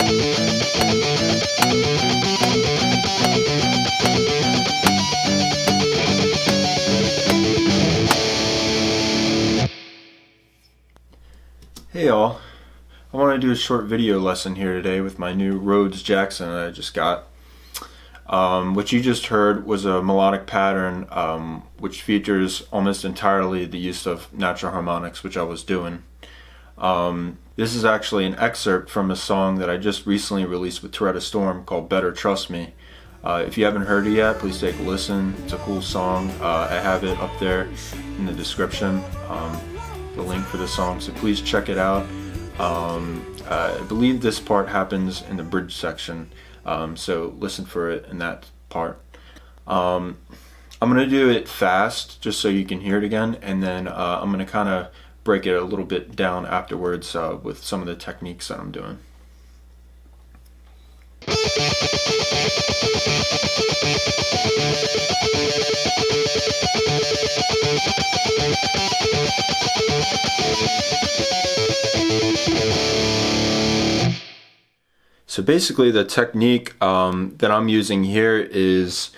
Hey y'all, I want to do a short video lesson here today with my new Rhoads Jackson that I just got. What you just heard was a melodic pattern which features almost entirely the use of natural harmonics, which I was doing. This is actually an excerpt from a song that I just recently released with Terretta Storm called Better Trust Me. If you haven't heard it yet, please take a listen. It's a cool song. I have it up there in the description, the link for the song, so please check it out. I believe this part happens in the bridge section, so listen for it in that part. I'm going to do it fast just so you can hear it again, and then I'm going to kind of break it a little bit down afterwards with some of the techniques that I'm doing. So basically the technique that I'm using here is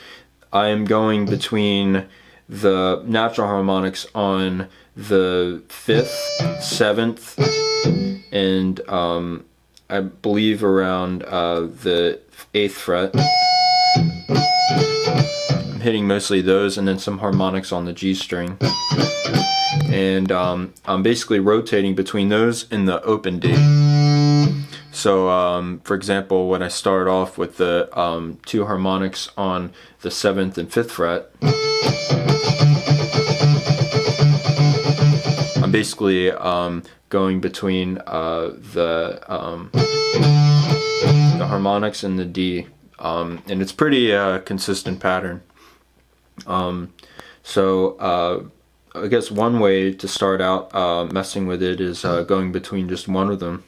I am going between the natural harmonics on the 5th, 7th, and I believe around the 8th fret. I'm hitting mostly those, and then some harmonics on the G string. And I'm basically rotating between those and the open D. So for example, when I start off with the 2 harmonics on the 7th and 5th fret, I'm basically going between the harmonics and the D, and it's pretty consistent pattern. So I guess one way to start out messing with it is going between just one of them.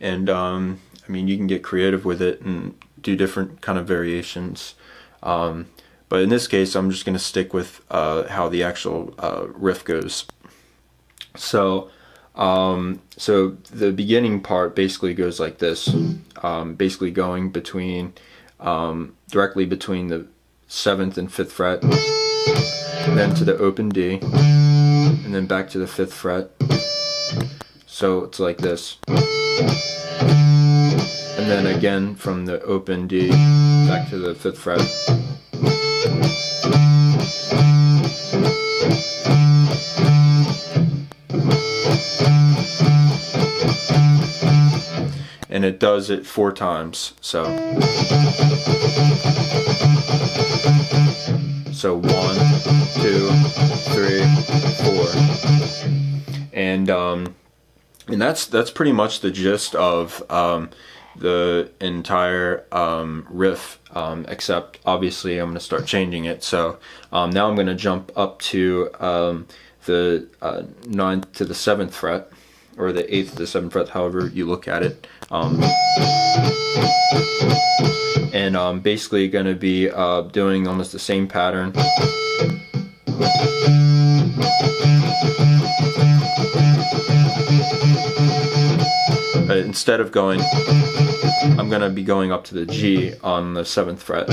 And I mean, you can get creative with it and do different kind of variations. But in this case, I'm just going to stick with how the actual riff goes. So the beginning part basically goes like this, basically going between directly between the 7th and 5th fret, then to the open D, and then back to the 5th fret. So it's like this, and then again from the open D back to the 5th fret. And it does it 4 times. So 1, 2, 3, 4, and that's pretty much the gist of the entire riff, except obviously I'm going to start changing it. So now I'm going to jump up to the 9th to the 7th fret, or the 8th to the 7th fret, however you look at it. And I'm basically going to be doing almost the same pattern. But instead of going, I'm going to be going up to the G on the 7th fret.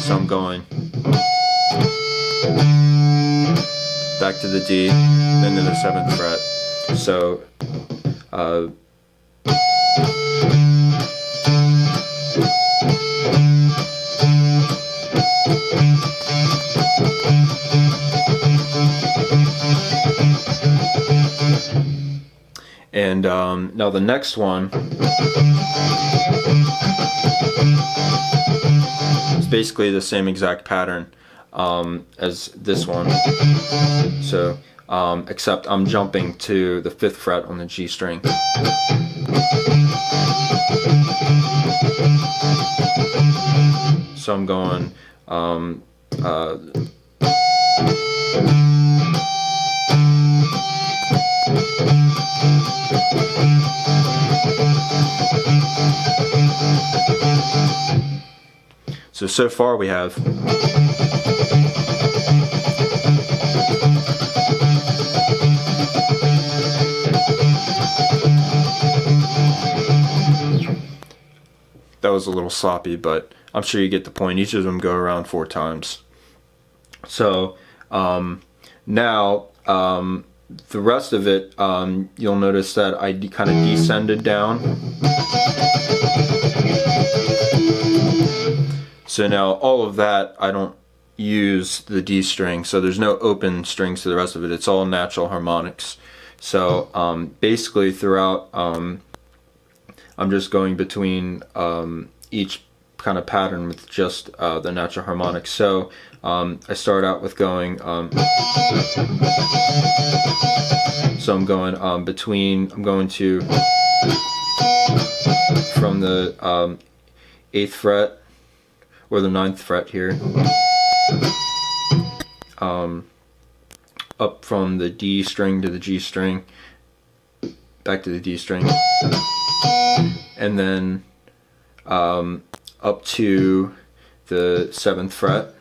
So I'm going back to the D, then to the 7th fret. So and now the next one is basically the same exact pattern as this one. So except I'm jumping to the 5th fret on the G string. So I'm going So far we have that was a little sloppy, but I'm sure you get the point. Each of them go around 4 times. So now the rest of it, you'll notice that I kind of descended down. So now all of that, I don't use the D string, so there's no open strings to the rest of it. It's all natural harmonics. So basically throughout, I'm just going between each kind of pattern with just the natural harmonics. So I start out with going, so I'm going I'm going to, from the 8th fret, or the 9th fret here, up from the D string to the G string, back to the D string, and then up to the 7th fret,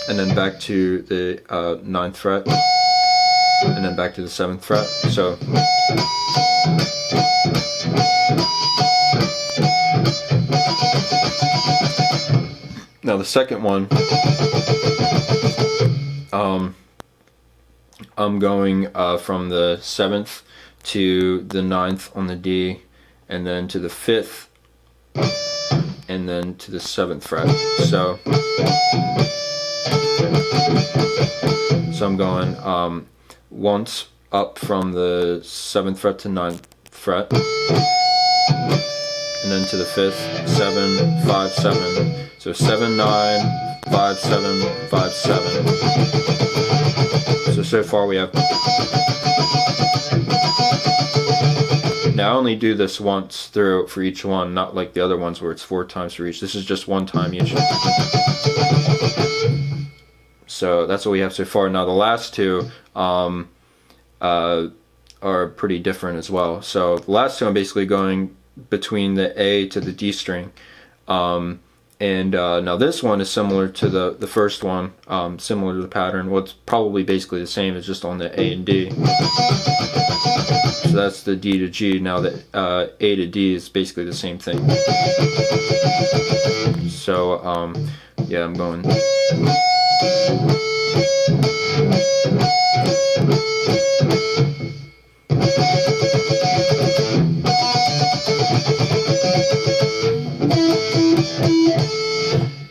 and then back to the 9th fret, and then back to the 7th fret. So now the second one, I'm going from the 7th to the 9th on the D, and then to the 5th, and then to the 7th fret. So I'm going once up from the 7th fret to 9th fret, and then to the 5th, 7, 5, 7. So 7, 9, 5, 7, 5, 7. So far we have. Now I only do this once through for each one, not like the other ones where it's 4 times for each. This is just 1 time each. So that's what we have so far. Now the last two are pretty different as well. So the last two I'm basically going between the A to the D string. Now this one is similar to the first one, similar to the pattern. Well, it's probably basically the same, it's just on the A and D. So that's the D to G. Now the A to D is basically the same thing. So yeah, I'm going.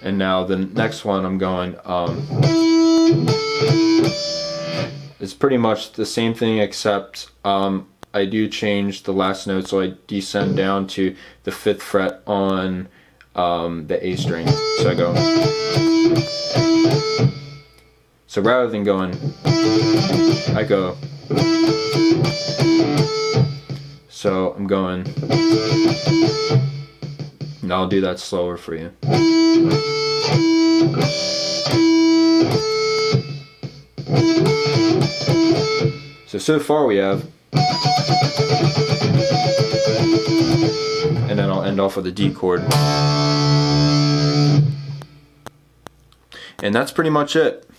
And now the next one I'm going, it's pretty much the same thing, except I do change the last note, so I descend down to the 5th fret on the A string. So I go. So rather than going, I go. So I'm going. And I'll do that slower for you. So far we have, and then I'll end off with a D chord. And that's pretty much it.